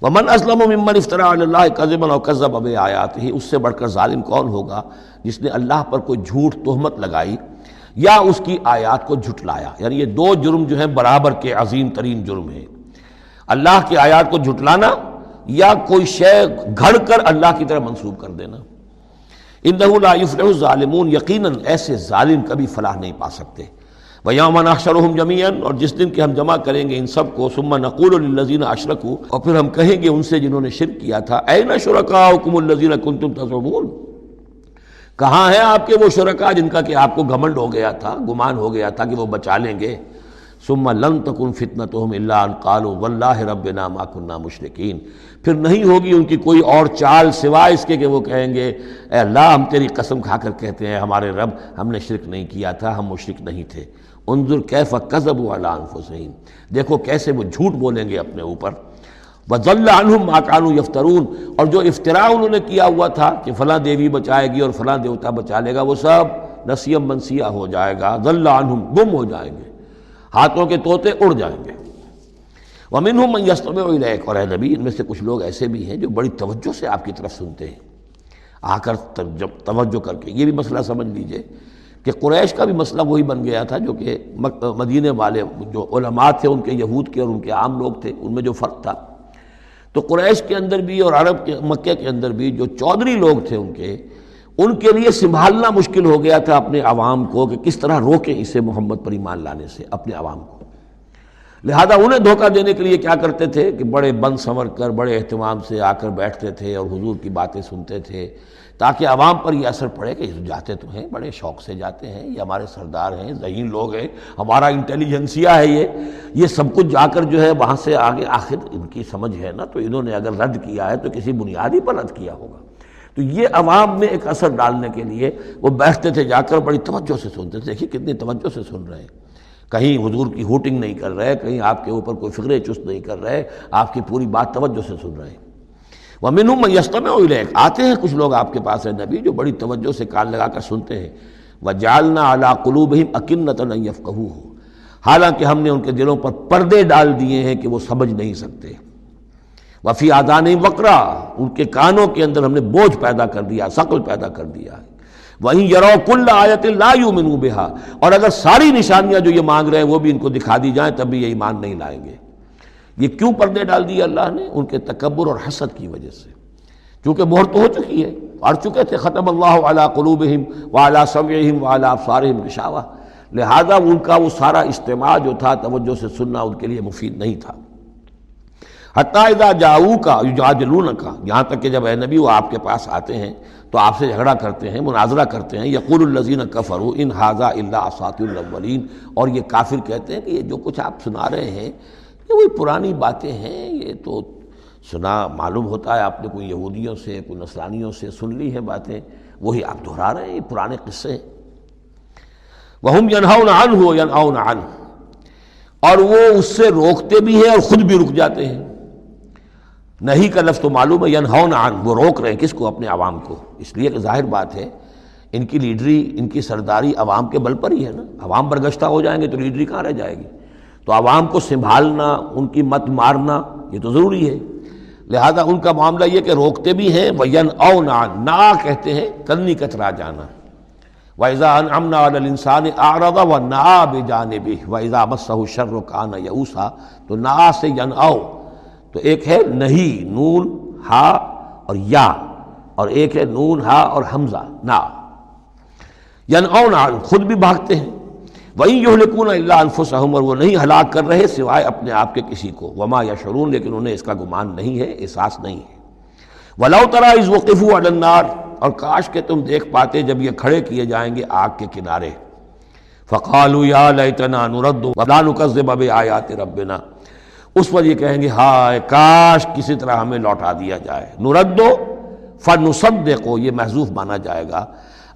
ومن اسلم ممن افترى علی اللہ کذبا او کذب بآیاتہ، اس سے بڑھ کر ظالم کون ہوگا جس نے اللہ پر کوئی جھوٹ تہمت لگائی یا اس کی آیات کو جھٹلایا۔ یعنی یہ دو جرم جو ہیں برابر کے عظیم ترین جرم ہیں، اللہ کی آیات کو جھٹلانا یا کوئی شے گھڑ کر اللہ کی طرف منسوب کر دینا۔ انہ لا یفلح الظالمون، یقیناً ایسے ظالم کبھی فلاح نہیں پا سکتے۔ وَيَوْمَ نَحْشُرُهُمْ جَمِيعًا، اور جس دن کہ ہم جمع کریں گے ان سب کو، ثُمَّ نَقُولُ لِلَّذِينَ أَشْرَكُوا، اور پھر ہم کہیں گے ان سے جنہوں نے شرک کیا تھا، أَيْنَ شُرَكَاؤُكُمُ الَّذِينَ كُنتُمْ تَزْعُمُونَ، کہاں ہیں آپ کے وہ شرکاء جن کا کہ آپ کو گھمنڈ ہو گیا تھا، گمان ہو گیا تھا کہ وہ بچا لیں گے۔ ثُمَّ لَن تَكُنْ فِتْنَتُهُمْ إِلَّا أَن قَالُوا وَاللَّهِ رَبِّنَا مَا كُنَّا مُشْرِكِينَ، پھر نہیں ہوگی ان کی کوئی اور چال سوائے اس کے کہ وہ کہیں گے اے اللہ ہم تیری قسم کھا کر کہتے ہیں ہمارے رب ہم نے شرک نہیں کیا تھا، ہم مشرک نہیں تھے۔ انظر کیف کذبوا علی انفسہم، دیکھو کیسے وہ جھوٹ بولیں گے اپنے اوپر۔ وضل عنہم ما کانوا یفترون، اور جو افتراء انہوں نے کیا ہوا تھا کہ فلاں دیوی بچائے گی اور فلاں دیوتا بچا لے گا، وہ سب نسیم منسیہ ہو جائے گا، ضل عنہم، گم ہو جائیں گے، ہاتھوں کے طوطے اڑ جائیں گے۔ ومنہم من یستمع الیک، اور اے نبی ان میں سے کچھ لوگ ایسے بھی ہیں جو بڑی توجہ سے آپ کی طرف سنتے ہیں، آ کر توجہ کر کے۔ یہ بھی مسئلہ سمجھ لیجئے کہ قریش کا بھی مسئلہ وہی بن گیا تھا جو کہ مدینے والے جو علماء تھے ان کے یہود کے اور ان کے عام لوگ تھے ان میں جو فرق تھا، تو قریش کے اندر بھی اور عرب کے مکہ کے اندر بھی جو چودھری لوگ تھے ان کے لیے سنبھالنا مشکل ہو گیا تھا اپنے عوام کو کہ کس طرح روکیں اسے محمد پر ایمان لانے سے اپنے عوام کو۔ لہذا انہیں دھوکہ دینے کے لیے کیا کرتے تھے کہ بڑے بند سنور کر بڑے اہتمام سے آ کر بیٹھتے تھے اور حضور کی باتیں سنتے تھے تاکہ عوام پر یہ اثر پڑے کہ جاتے تو ہیں، بڑے شوق سے جاتے ہیں، یہ ہمارے سردار ہیں، ذہین لوگ ہیں، ہمارا انٹیلیجنسیا ہے، یہ سب کچھ جا کر جو ہے وہاں سے آگے آخر ان کی سمجھ ہے نا، تو انہوں نے اگر رد کیا ہے تو کسی بنیادی پر رد کیا ہوگا۔ تو یہ عوام میں ایک اثر ڈالنے کے لیے وہ بیٹھتے تھے جا کر بڑی توجہ سے سنتے تھے، دیکھیے کتنی توجہ سے سن رہے ہیں، کہیں حضور کی ہوٹنگ نہیں کر رہے، کہیں آپ کے اوپر کوئی فکر چست نہیں کر رہے، آپ کی پوری بات توجہ سے سن رہے ہیں۔ وَمِنْهُمْ مَن يَسْتَمِعُ إِلَيْكَ، آتے ہیں کچھ لوگ آپ کے پاس ہے نبی جو بڑی توجہ سے کان لگا کر سنتے ہیں۔ وَجَعَلْنَا عَلَىٰ قُلُوبِهِمْ أَكِنَّةً أَن يَفْقَهُوهُ، حالانکہ ہم نے ان کے دلوں پر پردے ڈال دیے ہیں کہ وہ سمجھ نہیں سکتے۔ وَفِي آذَانِهِمْ وَقْرًا، ان کے کانوں کے اندر ہم نے بوجھ پیدا کر دیا، ثقل پیدا کر دیا ہے۔ وَإِن يَرَوْا كُلَّ آیَةٍ لَا يُؤْمِنُوا بِهَا، اور اگر ساری نشانیاں جو یہ مانگ رہے ہیں وہ بھی ان کو دکھا دی جائیں تب بھی یہ ایمان نہیں لائیں گے۔ یہ کیوں پردے ڈال دیے اللہ نے؟ ان کے تکبر اور حسد کی وجہ سے، کیونکہ مہر تو ہو چکی ہے، پڑھ چکے تھے ختم اللہ علی قلوبہم وعلی سمعہم وعلی ابصارہم غشاوہ، لہذا ان کا وہ سارا استماع جو تھا توجہ سے سننا ان کے لیے مفید نہیں تھا۔ حتیٰ اذا جاؤوک یجادلونک، یہاں تک کہ جب اے نبی وہ آپ کے پاس آتے ہیں تو آپ سے جھگڑا کرتے ہیں، مناظرہ کرتے ہیں۔ یقول الذین کفروا ان ھذا الا اساطیر الاولین، اور یہ کافر کہتے ہیں کہ یہ جو کچھ آپ سنا رہے ہیں یہ وہی پرانی باتیں ہیں، یہ تو سنا معلوم ہوتا ہے آپ نے کوئی یہودیوں سے کوئی نصرانیوں سے سن لی ہے باتیں، وہی آپ دہرا رہے ہیں، یہ پرانے قصے ہیں۔ وَهُمْ يَنْهَوْنَ عَنْهُ وَيَنْأَوْنَ عَنْهُ، اور وہ اس سے روکتے بھی ہیں اور خود بھی رک جاتے ہیں۔ نہیں کا لفظ تو معلوم ہے، ینہون عن، وہ روک رہے ہیں کس کو؟ اپنے عوام کو، اس لیے کہ ظاہر بات ہے ان کی لیڈری ان کی سرداری عوام کے بل پر ہی ہے نا، عوام برگشتہ ہو جائیں گے تو لیڈری کہاں رہ جائے گی؟ تو عوام کو سنبھالنا، ان کی مت مارنا یہ تو ضروری ہے۔ لہذا ان کا معاملہ یہ کہ روکتے بھی ہیں، وَيَنْأَوْنَ عَنْ، نا کہتے ہیں کنی کترا جانا۔ وَإِذَا أَنْعَمْنَا عَلَى الْإِنسَانِ أَعْرَضَ وَنَأَىٰ بِجَانِبِهِ وَإِذَا مَسَّهُ الشَّرُّ كَانَ يَئُوسًا، تو نا سے ینعو، تو ایک ہے نہیں، نون ہا اور یا، اور ایک ہے نون ہا اور حمزہ نا۔ ینعون عن، خود بھی بھاگتے ہیں۔ وَإِن يُهْلِكُونَ إِلَّا أَنفُسَهُمْ، اور وہ نہیں ہلاک کر رہے سوائے اپنے آپ کے کسی کو۔ وَمَا يَشْعُرُونَ، لیکن انہیں اس کا گمان نہیں ہے، احساس نہیں ہے۔ وَلَوْ تَرَىٰ إِذْ وُقِفُوا عَلَى النَّارِ، اور کاش کہ تم دیکھ پاتے جب یہ کھڑے کیے جائیں گے آگ کے کنارے۔ فَقَالُوا يَا لَيْتَنَا نُرَدُّ وَلَا نُكَذِّبَ بِآيَاتِ رَبِّنَا، اس پر یہ کہیں گے ہائے کاش کسی طرح ہمیں لوٹا دیا جائے۔ نُرَدُّ فَنُصَدِّقُ، یہ محذوف مانا جائے گا،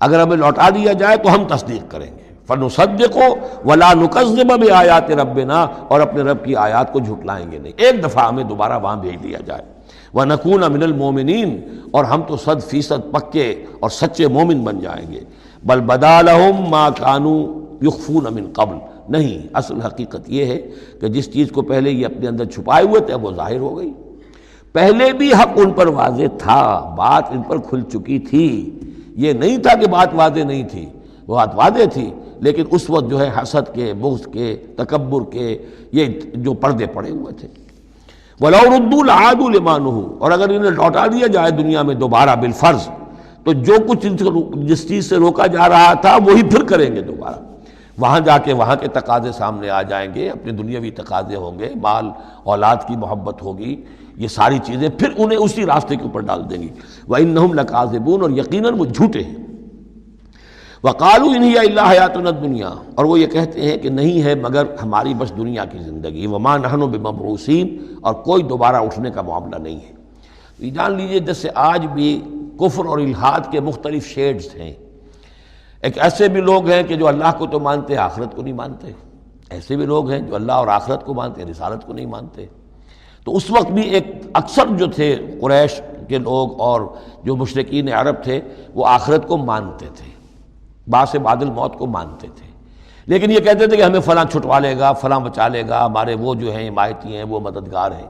اگر ہمیں لوٹا دیا جائے تو ہم تصدیق کریں گے۔ فَنُصَدِّقُ وَلَا نُكَذِّبَ بِآيَاتِ رَبِّنَا، اور اپنے رب کی آیات کو جھٹلائیں گے نہیں، ایک دفعہ ہمیں دوبارہ وہاں بھیج دیا جائے۔ وَنَكُونَ مِنَ الْمُؤْمِنِينَ، اور ہم تو 100% پکے اور سچے مومن بن جائیں گے۔ بل بدا لَهُم مَا كَانُوا يُخْفُونَ مِن قَبْلُ، نہیں، اصل حقیقت یہ ہے کہ جس چیز کو پہلے یہ اپنے اندر چھپائے ہوئے تھے وہ ظاہر ہو گئی۔ پہلے بھی حق ان پر واضح تھا، بات ان پر کھل چکی تھی، یہ نہیں تھا کہ بات واضح نہیں تھی، وہ بات واضح تھی، لیکن اس وقت جو ہے حسد کے، بغض کے، تکبر کے یہ جو پردے پڑے ہوئے تھے۔ وَلَوْ رُدُّوا لَعَادُوا لِمَا نُهُوا، اور اگر انہیں لوٹا دیا جائے دنیا میں دوبارہ بالفرض، تو جو کچھ جس چیز سے روکا جا رہا تھا وہی پھر کریں گے دوبارہ، وہاں جا کے وہاں کے تقاضے سامنے آ جائیں گے، اپنے دنیاوی تقاضے ہوں گے، مال اولاد کی محبت ہوگی، یہ ساری چیزیں پھر انہیں اسی راستے کے اوپر ڈال دیں گی۔ وَإِنَّهُمْ لَكَاذِبُونَ، اور یقیناً وہ جھوٹے ہیں۔ وَقَالُوا إِنْ هِيَ إِلَّا حَيَاتُنَا الدُّنْيَا، اور وہ یہ کہتے ہیں کہ نہیں ہے مگر ہماری بس دنیا کی زندگی، وَمَا نَحْنُ بِمَبْعُوثِينَ، اور کوئی دوبارہ اٹھنے کا معاملہ نہیں ہے۔ یہ جان لیجئے جیسے آج بھی کفر اور الحاد کے مختلف شیڈز ہیں، ایک ایسے بھی لوگ ہیں کہ جو اللہ کو تو مانتے ہیں، آخرت کو نہیں مانتے، ایسے بھی لوگ ہیں جو اللہ اور آخرت کو مانتے ہیں، رسالت کو نہیں مانتے۔ تو اس وقت بھی ایک اکثر جو تھے قریش کے لوگ اور جو مشرکین عرب تھے وہ آخرت کو مانتے تھے، بعث بعد الموت کو مانتے تھے، لیکن یہ کہتے تھے کہ ہمیں فلاں چھٹوا لے گا، فلاں بچا لے گا، ہمارے وہ جو ہیں حمایتی ہیں، وہ مددگار ہیں۔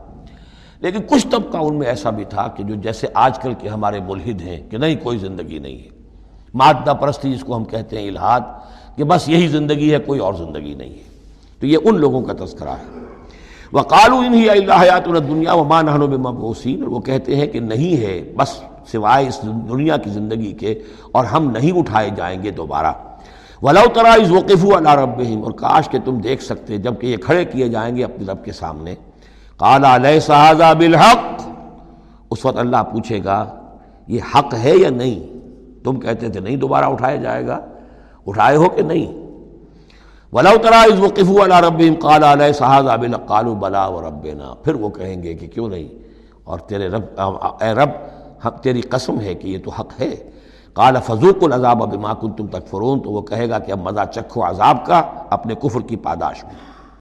لیکن کچھ طبقہ ان میں ایسا بھی تھا کہ جو جیسے آج کل کے ہمارے ملحد ہیں کہ نہیں کوئی زندگی نہیں ہے، مادہ پرستی جس کو ہم کہتے ہیں، الحاد، کہ بس یہی زندگی ہے، کوئی اور زندگی نہیں ہے۔ تو یہ ان لوگوں کا تذکرہ ہے۔ وَقَالُوا إِنْ هِيَ إِلَّا حَيَاتُنَا الدُّنْيَا وَمَا نَحْنُ بِمَبْعُوثِينَ، اور وہ کہتے ہیں کہ نہیں ہے بس سوائے اس دنیا کی زندگی کے، اور ہم نہیں اٹھائے جائیں گے دوبارہ۔ وَلَوْ تَرَىٰ إِذْ وُقِفُوا عَلَىٰ رَبِّهِمْ، اور کاش کہ تم دیکھ سکتے جب کہ یہ کھڑے کیے جائیں گے اپنے رب کے سامنے۔ قَالَ أَلَيْسَ هَٰذَا بِالْحَقِّ، اس وقت اللہ پوچھے گا یہ حق ہے یا نہیں؟ تم کہتے تھے نہیں دوبارہ اٹھایا جائے گا، اٹھائے ہو کہ نہیں؟ وَلَوْ تَرَىٰ إِذْ وُقِفُوا عَلَىٰ رَبِّهِمْ قَالَ أَلَيْسَ هَٰذَا بِالْحَقِّ قَالُوا بَلَىٰ وَرَبِّنَا، پھر وہ کہیں گے کہ کیوں نہیں، اور تیرے رب، اے رب تیری قسم ہے کہ یہ تو حق ہے۔ قَالَ فَذُوقُوا الْعَذَابَ بِمَا كُنتُمْ تَكْفُرُونَ، تو وہ کہے گا کہ اب مزہ چکھو عذاب کا اپنے کفر کی پاداش میں۔